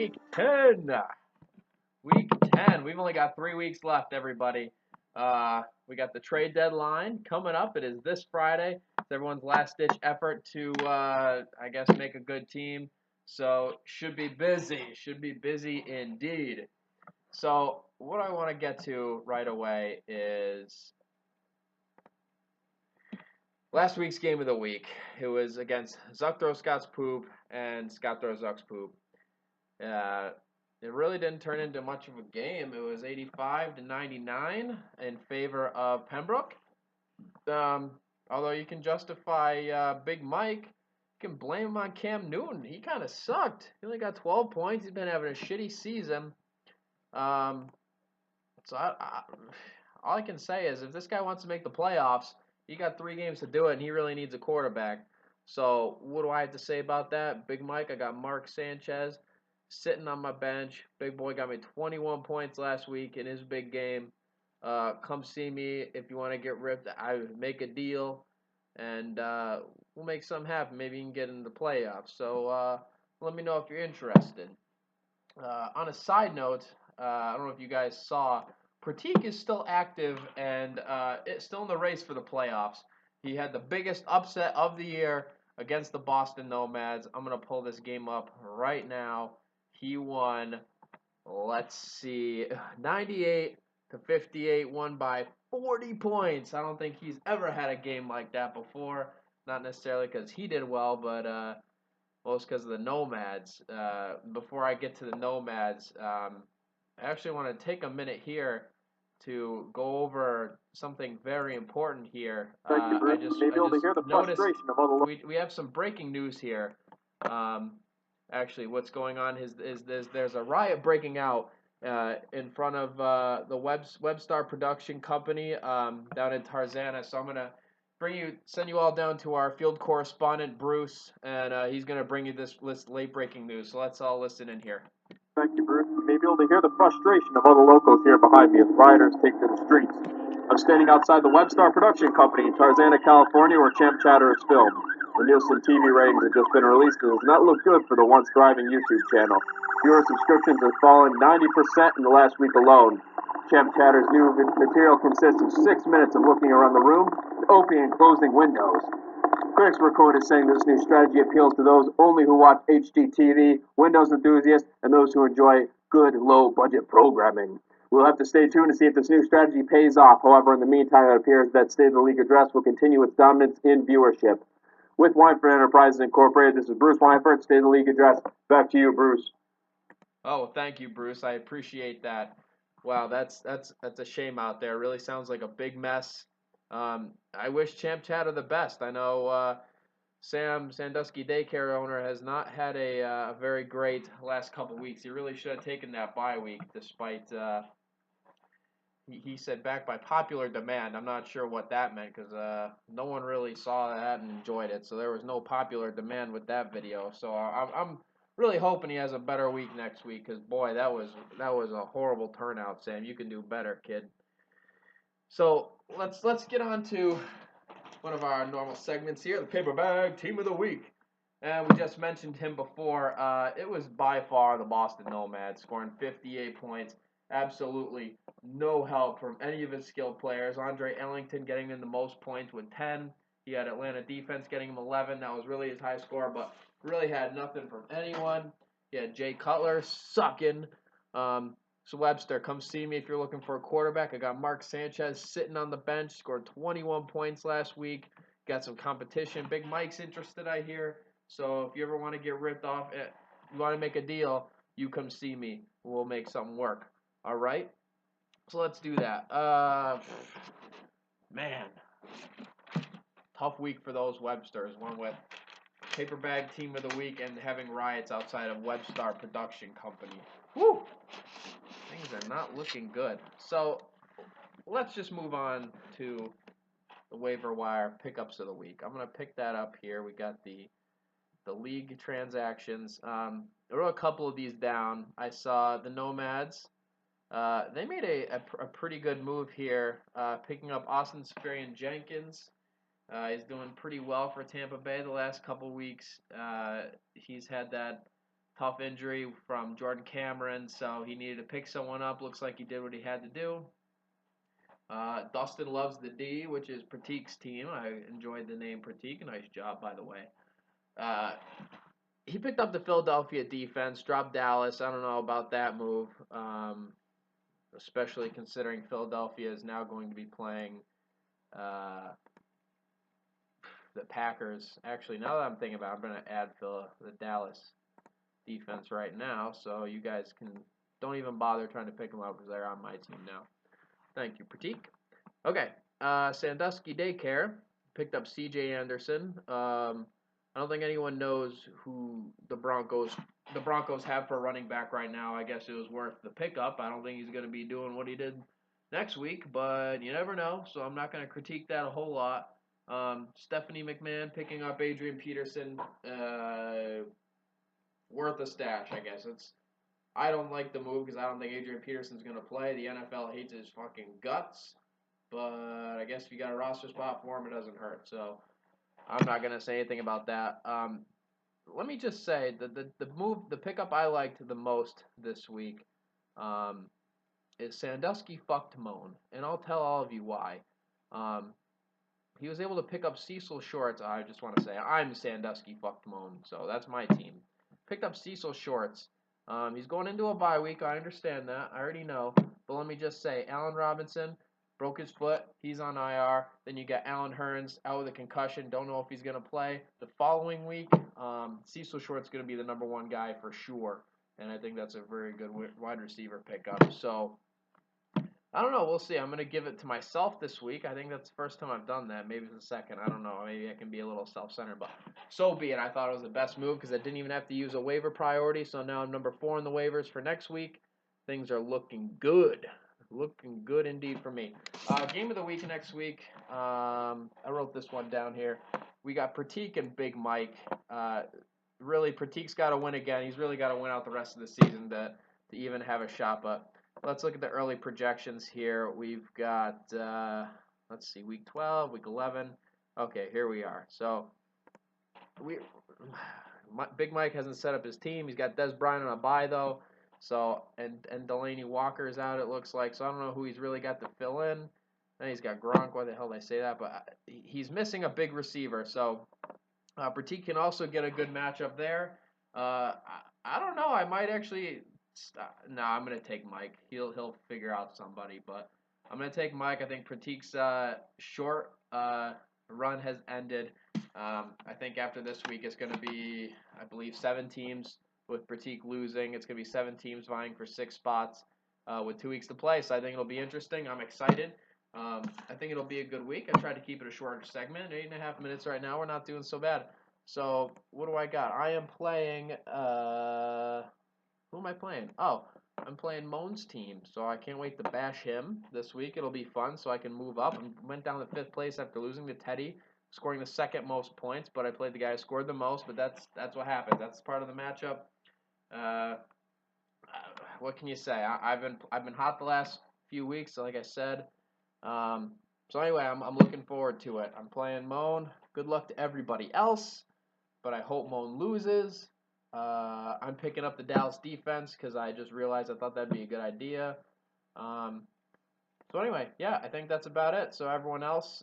Week 10. Week 10. We've only got 3 weeks left, everybody. We got the trade deadline coming up. It is this Friday. It's everyone's last-ditch effort to, I guess, make a good team. So, should be busy. Should be busy indeed. So, what I want to get to right away is last week's game of the week. It was against Zuck Throw Scott's Poop and Scott Throw Zuck's Poop. It really didn't turn into much of a game. It was 85-99 in favor of Pembroke. Although you can justify Big Mike, you can blame him on Cam Newton. He kind of sucked. He only got 12 points. He's been having a shitty season. All I can say is if this guy wants to make the playoffs, he got 3 games to do it, and he really needs a quarterback. So what do I have to say about that? Big Mike, I got Mark Sanchez sitting on my bench. Big boy got me 21 points last week in his big game. Come see me if you want to get ripped. I make a deal, and we'll make something happen. Maybe you can get in the playoffs. So let me know if you're interested. On a side note, I don't know if you guys saw, Pratik is still active and it's still in the race for the playoffs. He had the biggest upset of the year against the Boston Nomads. I'm going to pull this game up right now. He won, let's see, 98-58, won by 40 points. I don't think he's ever had a game like that before. Not necessarily because he did well, but most because of the Nomads. Before I get to the Nomads, I actually want to take a minute here to go over something very important here. I just noticed we have some breaking news here. Actually, what's going on is there's a riot breaking out in front of the Webstar Production Company down in Tarzana. So I'm gonna send you all down to our field correspondent Bruce, and he's gonna bring you this late breaking news. So let's all listen in here. Thank you, Bruce. You may be able to hear the frustration of other locals here behind me as rioters take to the streets. I'm standing outside the Webstar Production Company in Tarzana, California, where Champ Chatter is filmed. The Nielsen TV ratings have just been released and does not look good for the once thriving YouTube channel. Viewer subscriptions have fallen 90% in the last week alone. Champ Chatter's new material consists of 6 minutes of looking around the room, opening and closing windows. Critics were quoted saying this new strategy appeals to those only who watch HGTV, Windows enthusiasts, and those who enjoy good, low-budget programming. We'll have to stay tuned to see if this new strategy pays off. However, in the meantime, it appears that State of the League Address will continue its dominance in viewership. With Weinfurt Enterprises Incorporated, this is Bruce Weinfurt, State of the League Address. Back to you, Bruce. Oh, thank you, Bruce. I appreciate that. Wow, that's a shame out there. It really sounds like a big mess. I wish Champ Chatter the best. I know Sam Sandusky daycare owner has not had a very great last couple weeks. He really should have taken that bye week, despite he said back by popular demand. I'm not sure what that meant because no one really saw that and enjoyed it. So there was no popular demand with that video. So I'm really hoping he has a better week next week because boy, that was a horrible turnout, Sam. You can do better, kid. So let's get on to one of our normal segments here, the Paper Bag Team of the Week. And we just mentioned him before. It was by far the Boston Nomads, scoring 58 points. Absolutely no help from any of his skilled players. Andre Ellington getting in the most points with 10. He had Atlanta defense getting him 11. That was really his high score, but really had nothing from anyone. He had Jay Cutler sucking. So Webster, come see me if you're looking for a quarterback. I got Mark Sanchez sitting on the bench, scored 21 points last week. Got some competition. Big Mike's interested, I hear. So if you ever want to get ripped off, you want to make a deal, you come see me. We'll make something work. All right? So let's do that. Man. Tough week for those Websters. One with Paper Bag Team of the Week and having riots outside of Webstar Production Company. Woo! Things are not looking good. So let's just move on to the waiver wire pickups of the week. I'm going to pick that up here. We got the league transactions. I wrote a couple of these down. I saw the Nomads. They made a pretty good move here, picking up Austin Safarian-Jenkins. He's doing pretty well for Tampa Bay the last couple weeks. He's had that Tough injury from Jordan Cameron, so he needed to pick someone up. Looks like he did what he had to do. Dustin loves the D, which is Pratik's team. I enjoyed the name Pratik. Nice job, by the way. Uh, he picked up the Philadelphia defense, dropped Dallas. I don't know about that move, especially considering Philadelphia is now going to be playing the Packers. Actually, now that I'm thinking about it, I'm going to add the Dallas defense right now, so you guys don't even bother trying to pick them up because they're on my team now. Thank you, Pratik. Okay, Sandusky Daycare picked up C.J. Anderson. I don't think anyone knows who the Broncos have for running back right now. I guess it was worth the pickup. I don't think he's going to be doing what he did next week, but you never know, so I'm not going to critique that a whole lot. Stephanie McMahon picking up Adrian Peterson, worth a stash, I guess. I don't like the move because I don't think Adrian Peterson's going to play. The NFL hates his fucking guts, but I guess if you got a roster spot for him, it doesn't hurt. So I'm not going to say anything about that. Let me just say the pickup I liked the most this week is Sandusky fucked Moan, and I'll tell all of you why. He was able to pick up Cecil Shorts. I just want to say I'm Sandusky fucked Moan, so that's my team. Picked up Cecil Shorts. He's going into a bye week. I understand that. I already know. But let me just say, Allen Robinson broke his foot. He's on IR. Then you got Allen Hurns out with a concussion. Don't know if he's going to play. The following week, Cecil Short's going to be the number one guy for sure. And I think that's a very good wide receiver pickup. So I don't know. We'll see. I'm going to give it to myself this week. I think that's the first time I've done that. Maybe it's the second. I don't know. Maybe I can be a little self-centered, but so be it. I thought it was the best move because I didn't even have to use a waiver priority. So now I'm number 4 in the waivers for next week. Things are looking good. Looking good indeed for me. Game of the week next week. I wrote this one down here. We got Pratik and Big Mike. Really, Pratik's got to win again. He's really got to win out the rest of the season to even have a shot, but let's look at the early projections here. We've got, let's see, week 12, week 11. Okay, here we are. So, Big Mike hasn't set up his team. He's got Des Bryant on a bye, though. So, and Delaney Walker's out, it looks like. So, I don't know who he's really got to fill in. Then he's got Gronk. Why the hell did I say that? But he's missing a big receiver. So, Pratik can also get a good matchup there. I don't know. I might actually. No, I'm gonna take Mike. He'll figure out somebody, but I'm gonna take Mike. I think Pratik's short run has ended. I think after this week it's gonna be, I believe, 7 teams with Pratik losing. It's gonna be 7 teams vying for 6 spots with 2 weeks to play. So I think it'll be interesting. I'm excited. I think it'll be a good week. I tried to keep it a shorter segment, 8.5 minutes right now. We're not doing so bad. So what do I got? I am playing. Who am I playing? Oh, I'm playing Moan's team, so I can't wait to bash him this week. It'll be fun, so I can move up. I went down to 5th place after losing to Teddy, scoring the 2nd most points, but I played the guy who scored the most. But that's what happens. That's part of the matchup. What can you say? I've been hot the last few weeks, like I said. So anyway, I'm looking forward to it. I'm playing Moan. Good luck to everybody else, but I hope Moan loses. I'm picking up the Dallas defense because I just realized I thought that'd be a good idea. So anyway, yeah, I think that's about it. So everyone else,